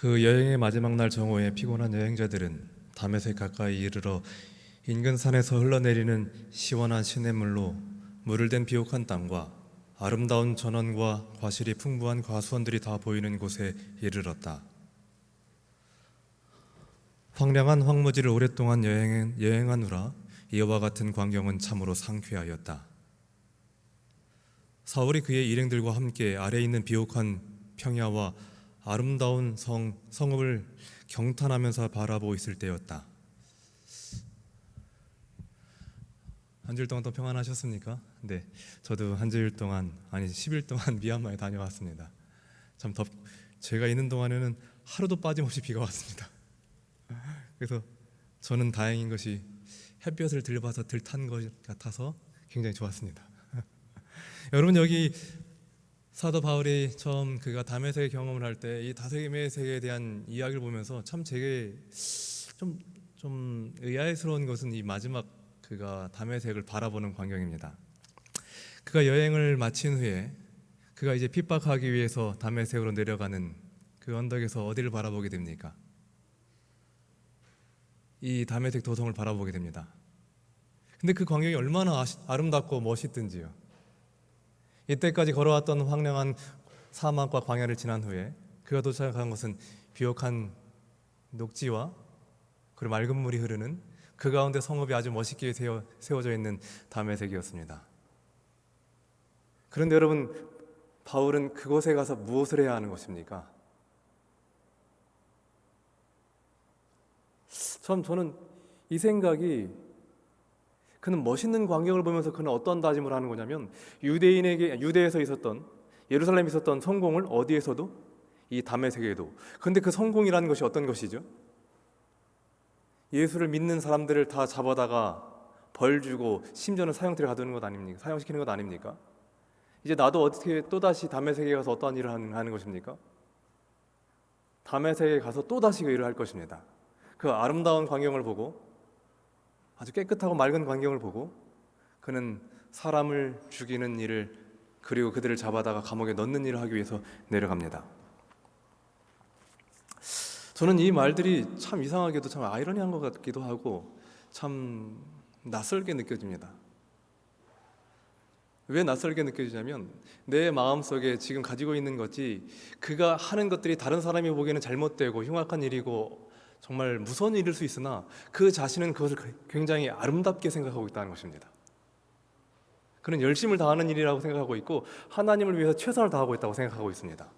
그 여행의 마지막 날 정오에 피곤한 여행자들은 다메섹 가까이 이르러 인근 산에서 흘러내리는 시원한 시냇물로 물을 댄 비옥한 땅과 아름다운 전원과 과실이 풍부한 과수원들이 다 보이는 곳에 이르렀다. 황량한 황무지를 오랫동안 여행하느라 이와 같은 광경은 참으로 상쾌하였다. 사울이 그의 일행들과 함께 아래 있는 비옥한 평야와 아름다운 성읍을 경탄하면서 바라보고 있을 때였다. 한 주일 동안 또 평안하셨습니까? 네, 저도 한 주일 동안, 아니 10일 동안 미얀마에 다녀왔습니다. 참 제가 있는 동안에는 하루도 빠짐없이 비가 왔습니다. 그래서 저는 다행인 것이 햇볕을 들봐서 들탄 것 같아서 굉장히 좋았습니다. 여러분, 여기 사도 바울이 처음 그가 다메섹 경험을 할 때 이 다메섹에 대한 이야기를 보면서 참 제게 좀 의아스러운 것은 이 마지막 그가 다메섹을 바라보는 광경입니다. 그가 여행을 마친 후에 그가 이제 핍박하기 위해서 다메섹으로 내려가는 그 언덕에서 어디를 바라보게 됩니까? 이 다메섹 도성을 바라보게 됩니다. 근데 그 광경이 얼마나 아름답고 멋있든지요. 이때까지 걸어왔던 황량한 사막과 광야를 지난 후에 그가 도착한 것은 비옥한 녹지와 그리고 맑은 물이 흐르는 그 가운데 성읍이 아주 멋있게 세워져 있는 다메섹이었습니다. 그런데 여러분, 바울은 그곳에 가서 무엇을 해야 하는 것입니까? 저는 이 생각이, 그는 멋있는 광경을 보면서 그는 어떤 다짐을 하는 거냐면, 유대에서 있었던, 예루살렘에 있었던 성공을 어디에서도, 이 다메섹에도. 그런데 그 성공이라는 것이 어떤 것이죠? 예수를 믿는 사람들을 다 잡아다가 벌 주고 심지어는 사형틀에 가두는 것 아닙니까? 사형시키는 것 아닙니까? 이제 나도 어떻게 또다시 다메섹에 가서 어떠한 일을 하는 것입니까? 다메섹에 가서 또다시 그 일을 할 것입니다. 그 아름다운 광경을 보고, 아주 깨끗하고 맑은 광경을 보고, 그는 사람을 죽이는 일을, 그리고 그들을 잡아다가 감옥에 넣는 일을 하기 위해서 내려갑니다. 저는 이 말들이 참 이상하게도 참 아이러니한 것 같기도 하고 참 낯설게 느껴집니다. 왜 낯설게 느껴지냐면, 내 마음속에 지금 가지고 있는 것이 그가 하는 것들이 다른 사람이 보기에는 잘못되고 흉악한 일이고 정말 무서운 일일 수 있으나 그 자신은 그것을 굉장히 아름답게 생각하고 있다는 것입니다. 그는 열심을 다하는 일이라고 생각하고 있고 하나님을 위해서 최선을 다하고 있다고 생각하고 있습니다.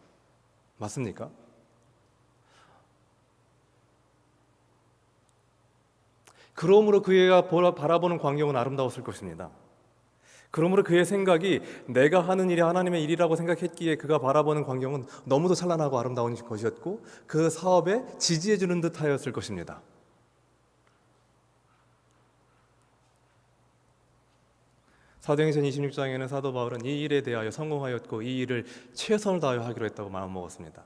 맞습니까? 그러므로 그가 바라보는 광경은 아름다웠을 것입니다. 그러므로 그의 생각이 내가 하는 일이 하나님의 일이라고 생각했기에 그가 바라보는 광경은 너무도 찬란하고 아름다운 것이었고 그 사업에 지지해주는 듯하였을 것입니다. 사도행전 26장에는 사도 바울은 이 일에 대하여 성공하였고 이 일을 최선을 다하여 하기로 했다고 마음먹었습니다.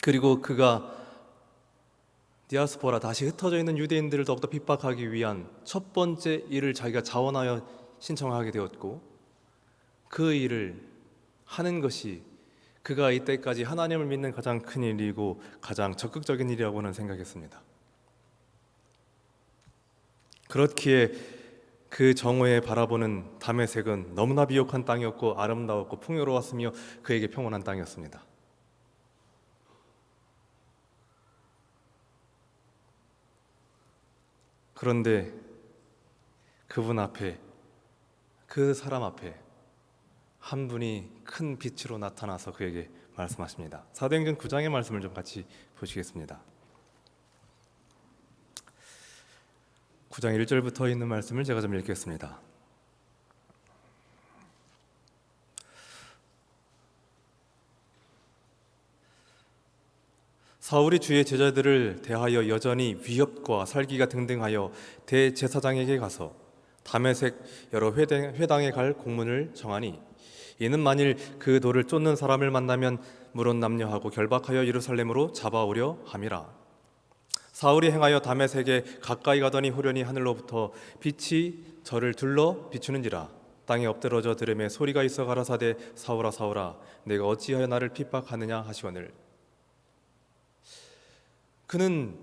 그리고 그가 디아스포라, 다시 흩어져 있는 유대인들을 더욱더 핍박하기 위한 첫 번째 일을 자기가 자원하여 신청하게 되었고, 그 일을 하는 것이 그가 이때까지 하나님을 믿는 가장 큰 일이고 가장 적극적인 일이라고는 생각했습니다. 그렇기에 그 정오에 바라보는 다메섹은 너무나 비옥한 땅이었고 아름다웠고 풍요로웠으며 그에게 평온한 땅이었습니다. 그런데 그분 앞에, 그 사람 앞에 한 분이 큰 빛으로 나타나서 그에게 말씀하십니다. 사도행전 9장의 말씀을 좀 같이 보시겠습니다. 9장 1절부터 있는 말씀을 제가 좀 읽겠습니다. 사울이 주의 제자들을 대하여 여전히 위협과 살기가 등등하여 대제사장에게 가서 다메섹 여러 회당에 갈 공문을 정하니, 이는 만일 그 돌을 쫓는 사람을 만나면 물론 남녀하고 결박하여 예루살렘으로 잡아오려 함이라. 사울이 행하여 다메섹에 가까이 가더니 후련히 하늘로부터 빛이 저를 둘러 비추는지라. 땅에 엎드러져 들음에 소리가 있어 가라사대 사울아 사울아 내가 어찌하여 나를 핍박하느냐 하시거늘. 그는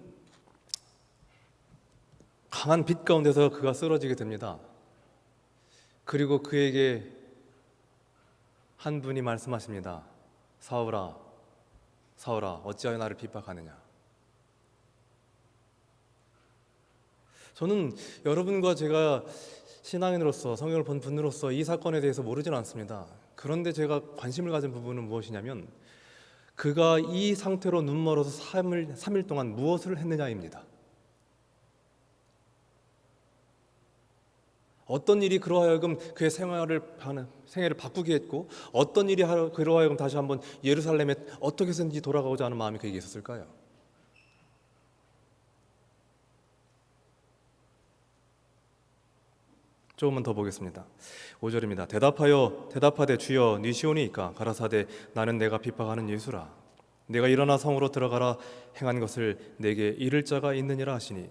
강한 빛 가운데서 그가 쓰러지게 됩니다. 그리고 그에게 한 분이 말씀하십니다. 사울아 사울아 어찌하여 나를 핍박하느냐. 저는 여러분과 제가 신앙인으로서 성경을 본 분으로서 이 사건에 대해서 모르지는 않습니다. 그런데 제가 관심을 가진 부분은 무엇이냐면 그가 이 상태로 눈멀어서 3일 동안 무엇을 했느냐입니다. 어떤 일이 그로 하여금 그의 생애를 바꾸게 했고 어떤 일이 그로 하여금 다시 한번 예루살렘에 어떻게 해서든지 돌아가고자 하는 마음이 그에게 있었을까요? 조금만 더 보겠습니다. 5절입니다. 대답하되 주여 네 시온이이까 가라사대 나는 내가 핍박하는 예수라. 내가 일어나 성으로 들어가라 행한 것을 내게 이를 자가 있느니라 하시니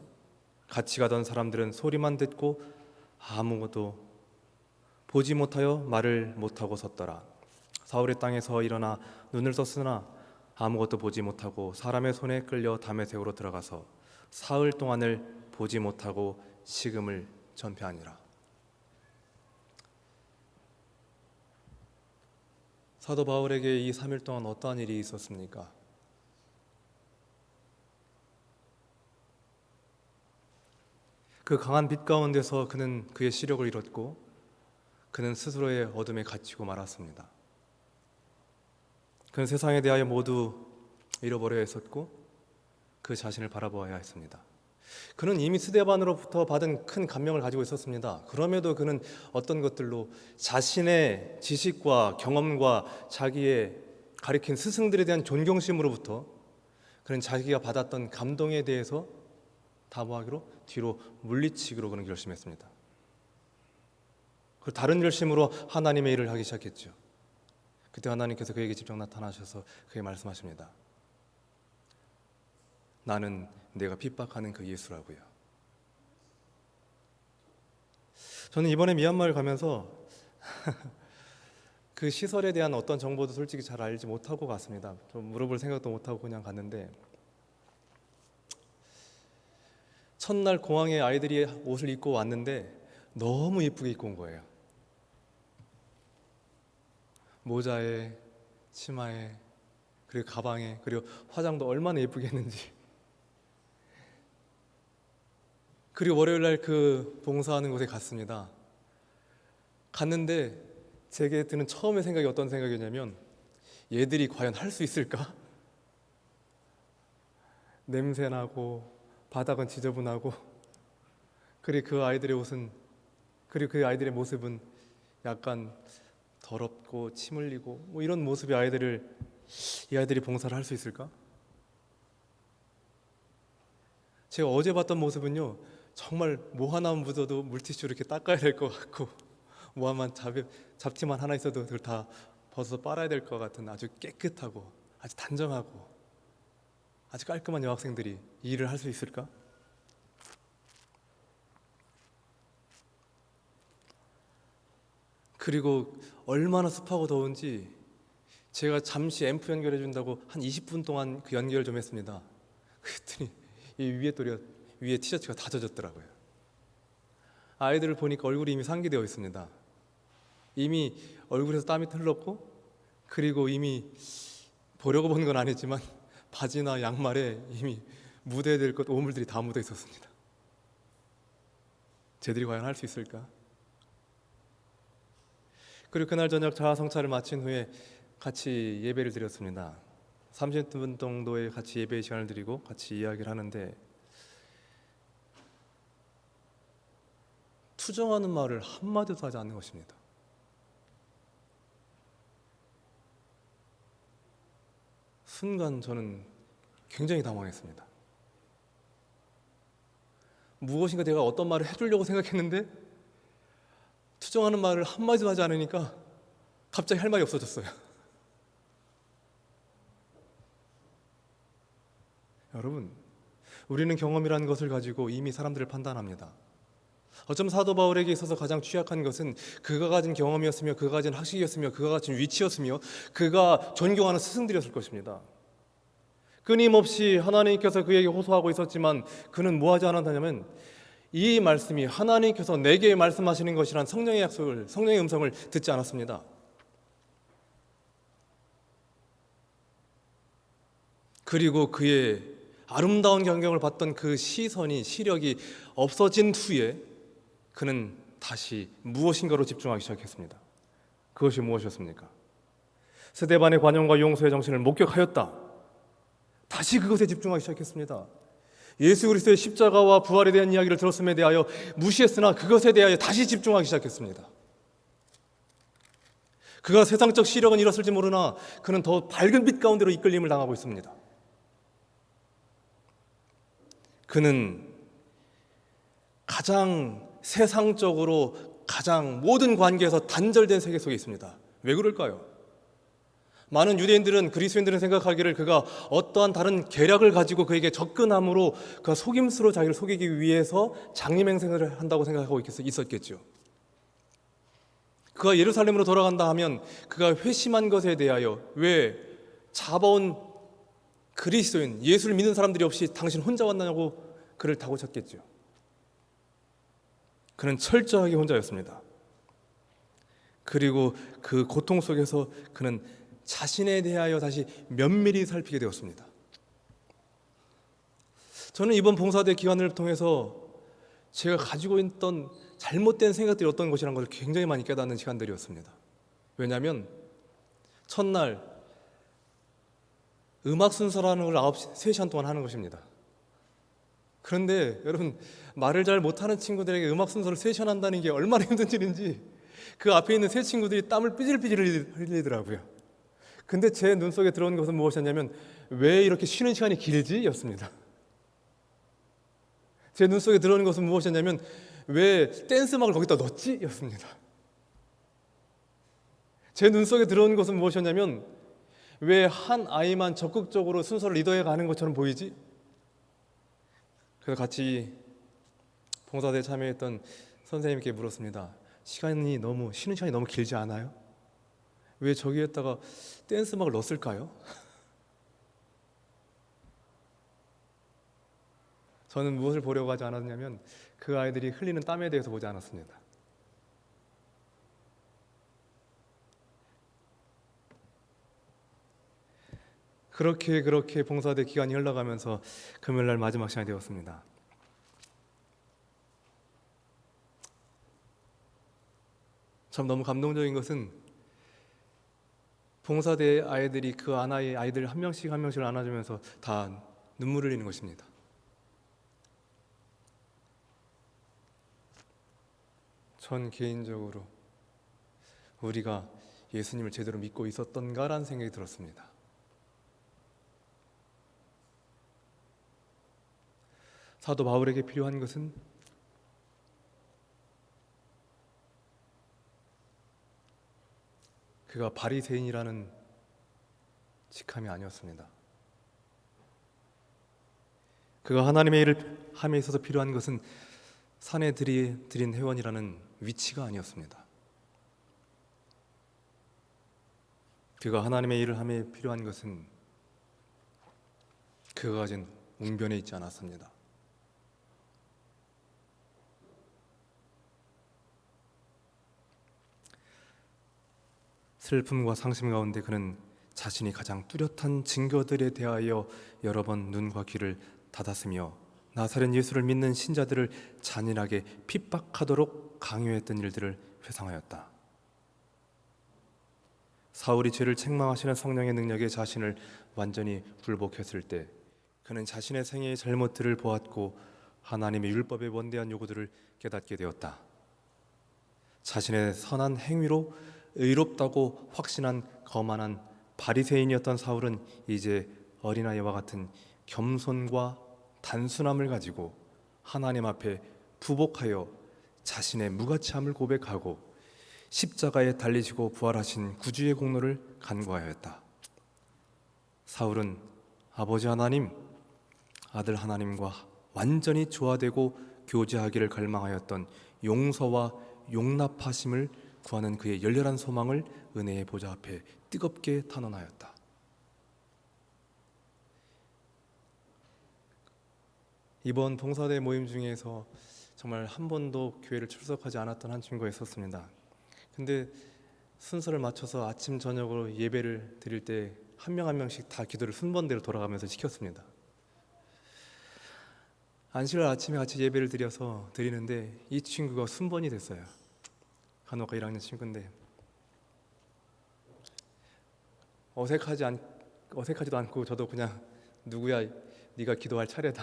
같이 가던 사람들은 소리만 듣고 아무것도 보지 못하여 말을 못하고 섰더라. 사울의 땅에서 일어나 눈을 떴으나 아무것도 보지 못하고 사람의 손에 끌려 다메섹으로 들어가서 사흘 동안을 보지 못하고 식음을 전폐하니라. 사도 바울에게 이 3일 동안 어떠한 일이 있었습니까? 그 강한 빛 가운데서 그는 그의 시력을 잃었고 그는 스스로의 어둠에 갇히고 말았습니다. 그는 세상에 대하여 모두 잃어버려야 했었고 그 자신을 바라보아야 했습니다. 그는 이미 스데반으로부터 받은 큰 감명을 가지고 있었습니다. 그럼에도 그는 어떤 것들로 자신의 지식과 경험과 자기의 가리킨 스승들에 대한 존경심으로부터 그는 자기가 받았던 감동에 대해서 담보하기로 뒤로 물리치기로 그는 결심했습니다. 그리고 다른 열심으로 하나님의 일을 하기 시작했죠. 그때 하나님께서 그에게 직접 나타나셔서 그에게 말씀하십니다. 나는 내가 핍박하는 그 예수라고요. 저는 이번에 미얀마를 가면서 그 시설에 대한 어떤 정보도 솔직히 잘 알지 못하고 갔습니다. 좀 물어볼 생각도 못하고 그냥 갔는데 첫날 공항에 아이들이 옷을 입고 왔는데 너무 예쁘게 입고 온 거예요. 모자에 치마에 그리고 가방에 그리고 화장도 얼마나 예쁘게 했는지. 그리고 월요일날 그 봉사하는 곳에 갔습니다. 갔는데 제게 드는 처음의 생각이 어떤 생각이었냐면 얘들이 과연 할 수 있을까? 냄새나고 바닥은 지저분하고 그리고 그 아이들의 옷은 그리고 그 아이들의 모습은 약간 더럽고 침 흘리고 뭐 이런 모습의 이 아이들이 봉사를 할 수 있을까? 제가 어제 봤던 모습은요 정말 뭐 하나 묻어도 물티슈로 이렇게 닦아야 될 것 같고 뭐 하나 잡티만 하나 있어도 그걸 다 벗어서 빨아야 될 것 같은 아주 깨끗하고 아주 단정하고 아주 깔끔한 여학생들이 이 일을 할 수 있을까? 그리고 얼마나 습하고 더운지 제가 잠시 앰프 연결해 준다고 한 20분 동안 그 연결을 좀 했습니다. 그랬더니 이 위에 티셔츠가 다 젖었더라고요. 아이들을 보니까 얼굴이 이미 상기되어 있습니다. 이미 얼굴에서 땀이 흘렀고 그리고 이미 보려고 본 건 아니지만 바지나 양말에 이미 묻어야 될 것 오물들이 다 묻어 있었습니다. 쟤들이 과연 할 수 있을까? 그리고 그날 저녁 자아성찰을 마친 후에 같이 예배를 드렸습니다. 30분 정도의 같이 예배 시간을 드리고 같이 이야기를 하는데 투정하는 말을 한마디도 하지 않는 것입니다. 순간 저는 굉장히 당황했습니다. 무엇인가 내가 어떤 말을 해주려고 생각했는데 투정하는 말을 한마디도 하지 않으니까 갑자기 할 말이 없어졌어요. 여러분, 우리는 경험이라는 것을 가지고 이미 사람들을 판단합니다. 어쩜 사도 바울에게 있어서 가장 취약한 것은 그가 가진 경험이었으며 그가 가진 학식이었으며 그가 가진 위치였으며 그가 존경하는 스승들이었을 것입니다. 끊임없이 하나님께서 그에게 호소하고 있었지만 그는 뭐 하지 않았냐면 이 말씀이 하나님께서 내게 말씀하시는 것이란 성령의 약속을, 성령의 음성을 듣지 않았습니다. 그리고 그의 아름다운 경경을 봤던 그 시력이 없어진 후에 그는 다시 무엇인가로 집중하기 시작했습니다. 그것이 무엇이었습니까? 스데반의 관용과 용서의 정신을 목격하였다. 다시 그것에 집중하기 시작했습니다. 예수 그리스도의 십자가와 부활에 대한 이야기를 들었음에 대하여 무시했으나 그것에 대하여 다시 집중하기 시작했습니다. 그가 세상적 시력은 잃었을지 모르나 그는 더 밝은 빛 가운데로 이끌림을 당하고 있습니다. 그는 가장 세상적으로 가장 모든 관계에서 단절된 세계 속에 있습니다. 왜 그럴까요? 많은 유대인들은, 그리스도인들은 생각하기를 그가 어떠한 다른 계략을 가지고 그에게 접근함으로 그가 속임수로 자기를 속이기 위해서 장림행생을 한다고 생각하고 있었겠죠. 그가 예루살렘으로 돌아간다 하면 그가 회심한 것에 대하여, 왜 잡아온 그리스도인, 예수를 믿는 사람들이 없이 당신 혼자 왔냐고 그를 다고쳤겠죠. 그는 철저하게 혼자였습니다. 그리고 그 고통 속에서 그는 자신에 대하여 다시 면밀히 살피게 되었습니다. 저는 이번 봉사대 기간을 통해서 제가 가지고 있던 잘못된 생각들이 어떤 것이라는 것을 굉장히 많이 깨닫는 시간들이었습니다. 왜냐하면 첫날 음악 순서라는 걸 3시간 동안 하는 것입니다. 그런데 여러분, 말을 잘 못하는 친구들에게 음악 순서를 3시간 한다는 게 얼마나 힘든 일인지 그 앞에 있는 세 친구들이 땀을 삐질삐질 흘리더라고요. 근데 제 눈 속에 들어온 것은 무엇이었냐면, 왜 이렇게 쉬는 시간이 길지? 였습니다. 제 눈 속에 들어오는 것은 무엇이었냐면, 왜 댄스 음악을 거기다 넣었지? 였습니다. 제 눈 속에 들어온 것은 무엇이었냐면, 왜 한 아이만 적극적으로 순서를 리더해 가는 것처럼 보이지? 그래서 같이 봉사대에 참여했던 선생님께 물었습니다. 쉬는 시간이 너무 길지 않아요? 왜 저기에다가 댄스 음악을 넣었을까요? 저는 무엇을 보려고 하지 않았냐면 그 아이들이 흘리는 땀에 대해서 보지 않았습니다. 그렇게 봉사대 기간이 흘러가면서 금요일날 마지막 시간이 되었습니다. 참 너무 감동적인 것은 봉사대 아이들이 그 아이들 한 명씩 한 명씩을 안아주면서 다 눈물을 흘리는 것입니다. 전 개인적으로 우리가 예수님을 제대로 믿고 있었던가라는 생각이 들었습니다. 사도 바울에게 필요한 것은 그가 바리새인이라는 직함이 아니었습니다. 그가 하나님의 일을 함에 있어서 필요한 것은 산에 드린 회원이라는 위치가 아니었습니다. 그가 하나님의 일을 함에 필요한 것은 그가 가진 웅변에 있지 않았습니다. 슬픔과 상심 가운데 그는 자신이 가장 뚜렷한 증거들에 대하여 여러 번 눈과 귀를 닫았으며 나사렛 예수를 믿는 신자들을 잔인하게 핍박하도록 강요했던 일들을 회상하였다. 사울이 죄를 책망하시는 성령의 능력에 자신을 완전히 굴복했을 때 그는 자신의 생애의 잘못들을 보았고 하나님의 율법의 원대한 요구들을 깨닫게 되었다. 자신의 선한 행위로 의롭다고 확신한 거만한 바리새인이었던 사울은 이제 어린아이와 같은 겸손과 단순함을 가지고 하나님 앞에 부복하여 자신의 무가치함을 고백하고 십자가에 달리시고 부활하신 구주의 공로를 간구하였다. 사울은 아버지 하나님, 아들 하나님과 완전히 조화되고 교제하기를 갈망하였던 용서와 용납하심을 구하는 그의 열렬한 소망을 은혜의 보좌 앞에 뜨겁게 탄원하였다. 이번 봉사대 모임 중에서 정말 한 번도 교회를 출석하지 않았던 한 친구가 있었습니다. 근데 순서를 맞춰서 아침 저녁으로 예배를 드릴 때 한 명 한 명씩 다 기도를 순번대로 돌아가면서 시켰습니다. 안식일 아침에 같이 예배를 드리는데 이 친구가 순번이 됐어요. 간호과 1학년 친구인데 어색하지도 않고 저도 그냥 누구야, 네가 기도할 차례다.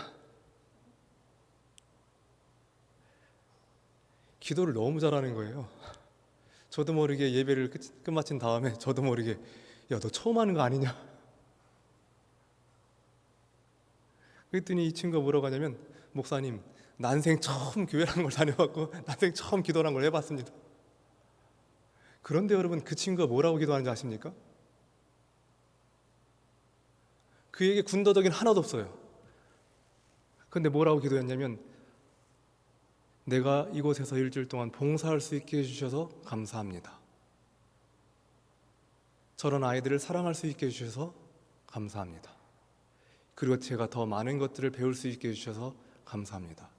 기도를 너무 잘하는 거예요. 저도 모르게 예배를 끝마친 다음에 저도 모르게 야, 너 처음 하는 거 아니냐? 그랬더니 이 친구가 뭐라고 하냐면 목사님, 난생 처음 교회라는 걸 다녀봤고 난생 처음 기도라는 걸 해봤습니다. 그런데 여러분, 그 친구가 뭐라고 기도하는지 아십니까? 그에게 군더더기는 하나도 없어요. 그런데 뭐라고 기도했냐면 내가 이곳에서 일주일 동안 봉사할 수 있게 해주셔서 감사합니다. 저런 아이들을 사랑할 수 있게 해주셔서 감사합니다. 그리고 제가 더 많은 것들을 배울 수 있게 해주셔서 감사합니다.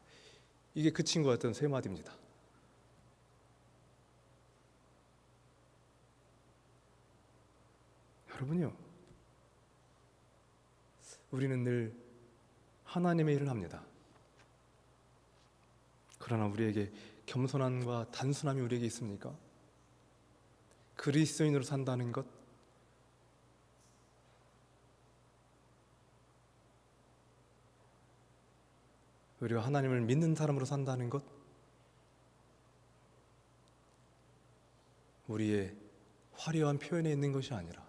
이게 그 친구였던 세 마디입니다. 여러분요, 우리는 늘 하나님의 일을 합니다. 그러나 우리에게 겸손함과 단순함이 우리에게 있습니까? 그리스도인으로 산다는 것, 우리가 하나님을 믿는 사람으로 산다는 것, 우리의 화려한 표현에 있는 것이 아니라,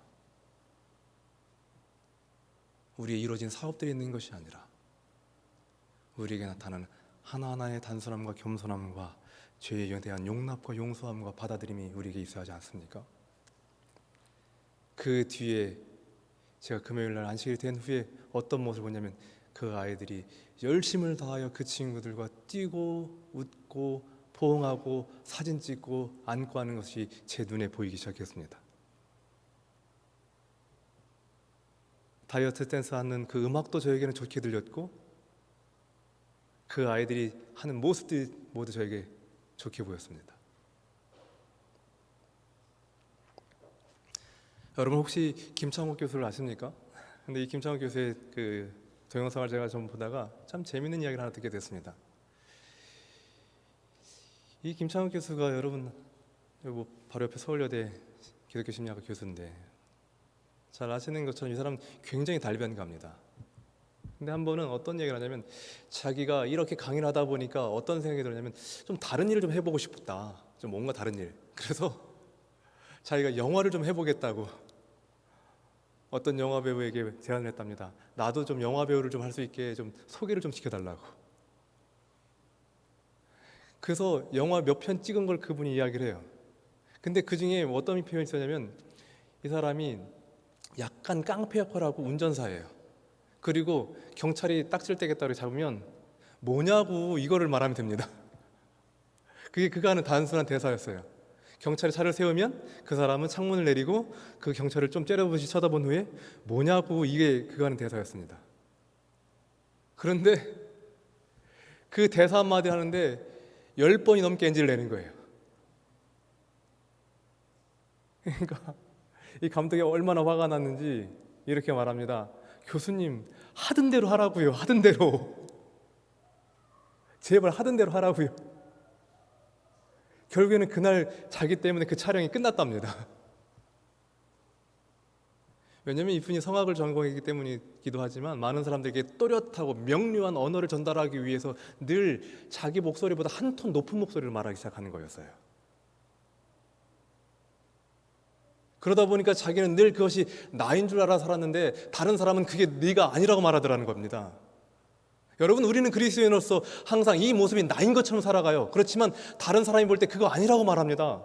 우리의 이루어진 사업들이 있는 것이 아니라 우리에게 나타나는 하나하나의 단순함과 겸손함과 죄에 대한 용납과 용서함과 받아들임이 우리에게 있어야 하지 않습니까? 그 뒤에 제가 금요일날 안식일이 된 후에 어떤 모습을 보냐면 그 아이들이 열심을 다하여 그 친구들과 뛰고 웃고 포옹하고 사진 찍고 안고 하는 것이 제 눈에 보이기 시작했습니다. 다이어트 댄스 하는 그 음악도 저에게는 좋게 들렸고 그 아이들이 하는 모습들이 모두 저에게 좋게 보였습니다. 여러분 혹시 김창욱 교수를 아십니까? 근데 이 김창욱 교수의 그 동영상을 제가 좀 보다가 참 재밌는 이야기를 하나 듣게 됐습니다. 이 김창욱 교수가 여러분 바로 옆에 서울여대 기독교 심리학과 교수인데 잘 아시는 것처럼 이 사람은 굉장히 달변가입니다. 근데 한 번은 어떤 얘기를 하냐면 자기가 이렇게 강의를 하다 보니까 어떤 생각이 들었냐면 좀 다른 일을 좀 해보고 싶다. 좀 뭔가 다른 일. 그래서 자기가 영화를 좀 해보겠다고 어떤 영화 배우에게 제안을 했답니다. 나도 좀 영화 배우를 좀 할 수 있게 좀 소개를 좀 시켜달라고. 그래서 영화 몇 편 찍은 걸 그분이 이야기를 해요. 근데 그 중에 어떤 표현이 있었냐면 이 사람이 약간 깡패 역할하고 운전사예요. 그리고 경찰이 딱질때겠다고 잡으면 뭐냐고 이거를 말하면 됩니다. 그게 그가 하는 단순한 대사였어요. 경찰이 차를 세우면 그 사람은 창문을 내리고 그 경찰을 좀 째려보시 쳐다본 후에 뭐냐고, 이게 그가 하는 대사였습니다. 그런데 그 대사 한마디 하는데 10번이 넘게 NG를 내는 거예요. 그러니까 이 감독이 얼마나 화가 났는지 이렇게 말합니다. 교수님, 하던 대로 하라고요. 하던 대로. 제발 하던 대로 하라고요. 결국에는 그날 자기 때문에 그 촬영이 끝났답니다. 왜냐하면 이분이 성악을 전공했기 때문이기도 하지만 많은 사람들에게 또렷하고 명료한 언어를 전달하기 위해서 늘 자기 목소리보다 한 톤 높은 목소리를 말하기 시작하는 거였어요. 그러다 보니까 자기는 늘 그것이 나인 줄 알아 살았는데 다른 사람은 그게 네가 아니라고 말하더라는 겁니다. 여러분, 우리는 그리스도인으로서 항상 이 모습이 나인 것처럼 살아가요. 그렇지만 다른 사람이 볼 때 그거 아니라고 말합니다.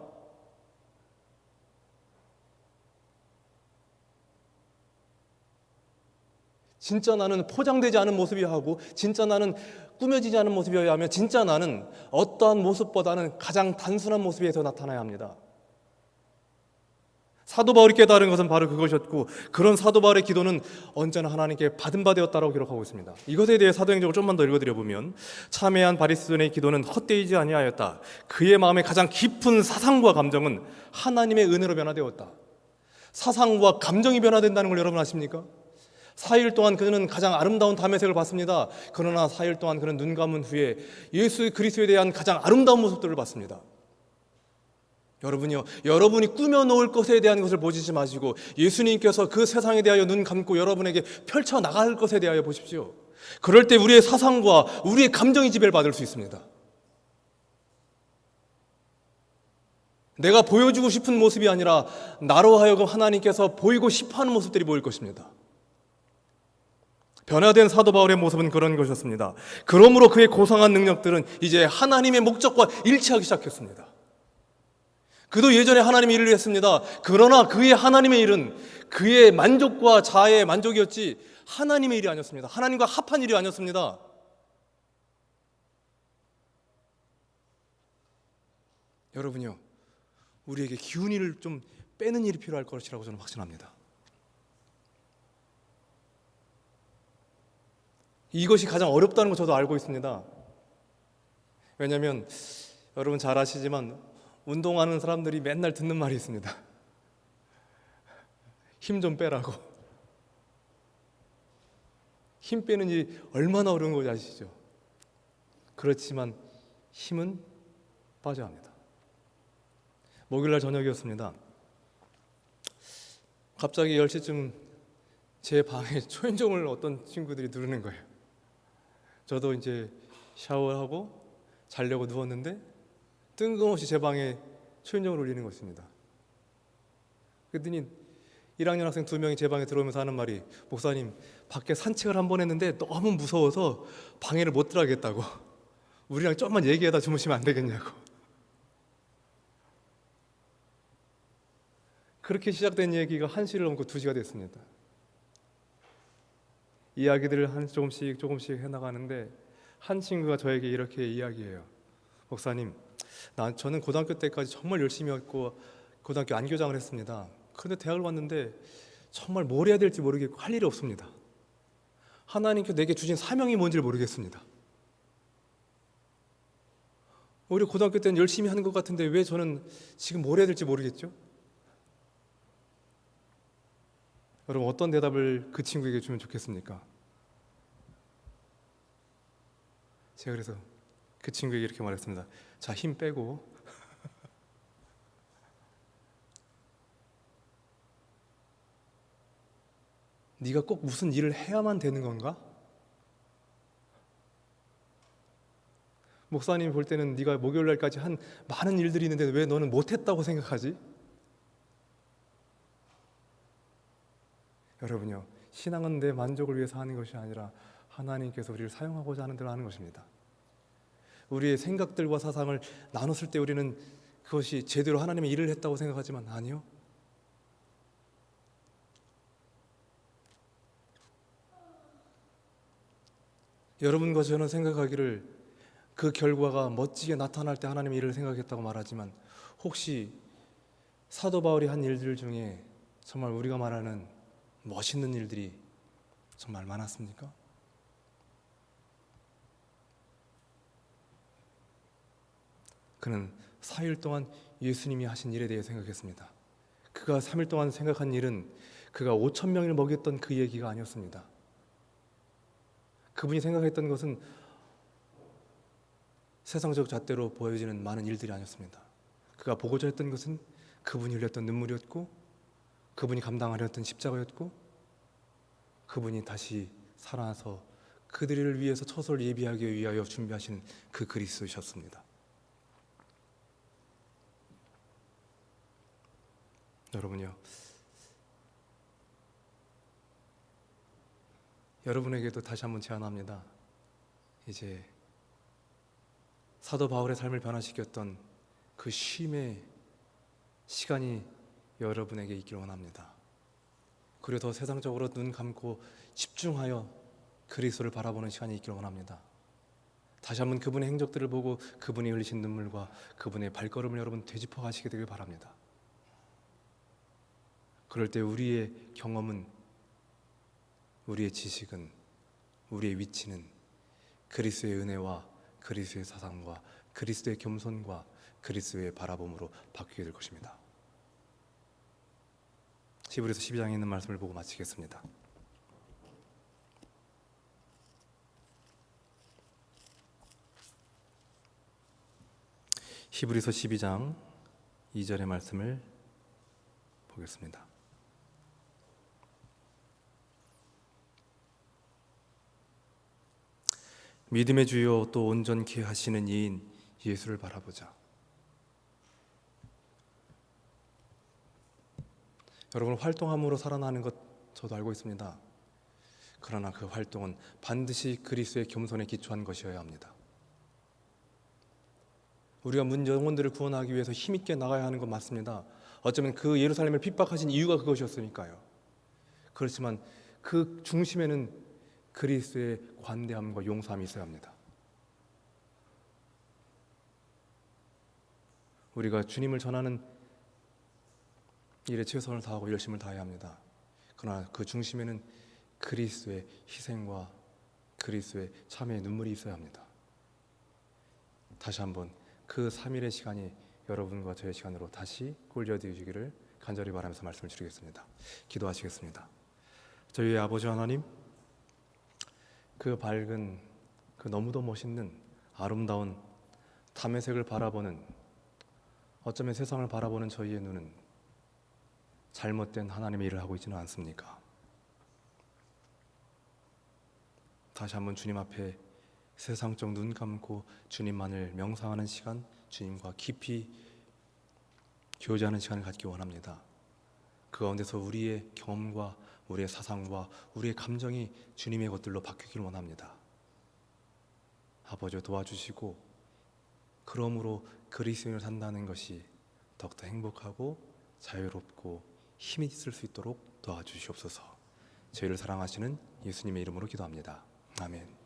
진짜 나는 포장되지 않은 모습이어야 하고, 진짜 나는 꾸며지지 않은 모습이어야 하며, 진짜 나는 어떠한 모습보다는 가장 단순한 모습에서 나타나야 합니다. 사도 바울이 깨달은 것은 바로 그것이었고, 그런 사도 바울의 기도는 언제나 하나님께 받은 바 되었다라고 기록하고 있습니다. 이것에 대해 사도행전을 좀만 더 읽어드려 보면, 참회한 바리새인의 기도는 헛되이지 아니하였다. 그의 마음의 가장 깊은 사상과 감정은 하나님의 은혜로 변화되었다. 사상과 감정이 변화된다는 걸 여러분 아십니까? 4일 동안 그는 가장 아름다운 다메섹을 봤습니다. 그러나 4일 동안 그는 눈 감은 후에 예수 그리스도에 대한 가장 아름다운 모습들을 봤습니다. 여러분이요, 여러분이 꾸며놓을 것에 대한 것을 보시지 마시고 예수님께서 그 세상에 대하여 눈 감고 여러분에게 펼쳐나갈 것에 대하여 보십시오. 그럴 때 우리의 사상과 우리의 감정이 지배를 받을 수 있습니다. 내가 보여주고 싶은 모습이 아니라 나로 하여금 하나님께서 보이고 싶어하는 모습들이 보일 것입니다. 변화된 사도 바울의 모습은 그런 것이었습니다. 그러므로 그의 고상한 능력들은 이제 하나님의 목적과 일치하기 시작했습니다. 그도 예전에 하나님의 일을 했습니다. 그러나 그의 하나님의 일은 그의 만족과 자아의 만족이었지 하나님의 일이 아니었습니다. 하나님과 합한 일이 아니었습니다. 여러분요, 우리에게 기운이를 좀 빼는 일이 필요할 것이라고 저는 확신합니다. 이것이 가장 어렵다는 거 저도 알고 있습니다. 왜냐하면 여러분 잘 아시지만 운동하는 사람들이 맨날 듣는 말이 있습니다. 힘 좀 빼라고. 힘 빼는 일이 얼마나 어려운 건지 아시죠? 그렇지만 힘은 빠져야 합니다. 목요일날 저녁이었습니다. 갑자기 10시쯤 제 방에 초인종을 어떤 친구들이 누르는 거예요. 저도 이제 샤워하고 자려고 누웠는데 뜬금없이 제 방에 초인종을 울리는 것입니다. 그랬더니 1학년 학생 2명이 제 방에 들어오면서 하는 말이, 목사님, 밖에 산책을 한 번 했는데 너무 무서워서 방에를 못 들어가겠다고, 우리랑 좀만 얘기하다 주무시면 안 되겠냐고. 그렇게 시작된 얘기가 1시를 넘고 2시가 됐습니다. 이야기들을 조금씩 해나가는데 한 친구가 저에게 이렇게 이야기해요. 목사님, 저는 고등학교 때까지 정말 열심히 했고 고등학교 안교장을 했습니다. 그런데 대학을 왔는데 정말 뭘 해야 될지 모르겠고 할 일이 없습니다. 하나님께서 내게 주신 사명이 뭔지를 모르겠습니다. 오히려 고등학교 때는 열심히 하는 것 같은데 왜 저는 지금 뭘 해야 될지 모르겠죠? 여러분, 어떤 대답을 그 친구에게 주면 좋겠습니까? 제가 그래서 그 친구에게 이렇게 말했습니다. 자, 힘 빼고 네가 꼭 무슨 일을 해야만 되는 건가? 목사님이 볼 때는 네가 목요일날까지 한 많은 일들이 있는데 왜 너는 못했다고 생각하지? 여러분요, 신앙은 내 만족을 위해서 하는 것이 아니라 하나님께서 우리를 사용하고자 하는 대로 하는 것입니다. 우리의 생각들과 사상을 나눴을 때 우리는 그것이 제대로 하나님의 일을 했다고 생각하지만 아니요. 여러분과 저는 생각하기를 그 결과가 멋지게 나타날 때 하나님의 일을 생각했다고 말하지만, 혹시 사도 바울이 한 일들 중에 정말 우리가 말하는 멋있는 일들이 정말 많았습니까? 그는 4일 동안 예수님이 하신 일에 대해 생각했습니다. 그가 3일 동안 생각한 일은 그가 5천 명을 먹였던 그 얘기가 아니었습니다. 그분이 생각했던 것은 세상적 잣대로 보여지는 많은 일들이 아니었습니다. 그가 보고자 했던 것은 그분이 흘렸던 눈물이었고, 그분이 감당하려 했던 십자가였고, 그분이 다시 살아나서 그들을 위해서 처소를 예비하기 위하여 준비하신 그 그리스도이셨습니다. 여러분요, 여러분에게도 다시 한번 제안합니다. 이제 사도 바울의 삶을 변화시켰던 그 쉼의 시간이 여러분에게 있기를 원합니다. 그리고 더 세상적으로 눈 감고 집중하여 그리스도를 바라보는 시간이 있기를 원합니다. 다시 한번 그분의 행적들을 보고 그분이 흘리신 눈물과 그분의 발걸음을 여러분 되짚어 가시게 되길 바랍니다. 그럴 때 우리의 경험은, 우리의 지식은, 우리의 위치는 그리스도의 은혜와 그리스도의 사상과 그리스도의 겸손과 그리스도의 바라봄으로 바뀌게 될 것입니다. 히브리서 12장에 있는 말씀을 보고 마치겠습니다. 히브리서 12장 2절의 말씀을 보겠습니다. 믿음의 주요 또 온전케 하시는 이인 예수를 바라보자. 여러분, 활동함으로 살아나는 것 저도 알고 있습니다. 그러나 그 활동은 반드시 그리스도의 겸손에 기초한 것이어야 합니다. 우리가 문 영혼들을 구원하기 위해서 힘있게 나가야 하는 건 맞습니다. 어쩌면 그 예루살렘을 핍박하신 이유가 그것이었으니까요. 그렇지만 그 중심에는 그리스도의 관대함과 용서함이 있어야 합니다. 우리가 주님을 전하는 일에 최선을 다하고 열심을 다해야 합니다. 그러나 그 중심에는 그리스도의 희생과 그리스도의 참회의 눈물이 있어야 합니다. 다시 한번 그 3일의 시간이 여러분과 저의 시간으로 다시 꼴려드리기를 간절히 바라면서 말씀을 드리겠습니다. 기도하시겠습니다. 저희의 아버지 하나님, 그 밝은, 그 너무도 멋있는 아름다운 담의색을 바라보는, 어쩌면 세상을 바라보는 저희의 눈은 잘못된 하나님의 일을 하고 있지는 않습니까? 다시 한번 주님 앞에 세상적 눈 감고 주님만을 명상하는 시간, 주님과 깊이 교제하는 시간을 갖기 원합니다. 그 가운데서 우리의 경험과 우리의 사상과 우리의 감정이 주님의 것들로 바뀌기를 원합니다. 아버지 도와주시고, 그러므로 그리스도인을 산다는 것이 더욱더 행복하고 자유롭고 힘이 있을 수 있도록 도와주시옵소서. 저희를 사랑하시는 예수님의 이름으로 기도합니다. 아멘.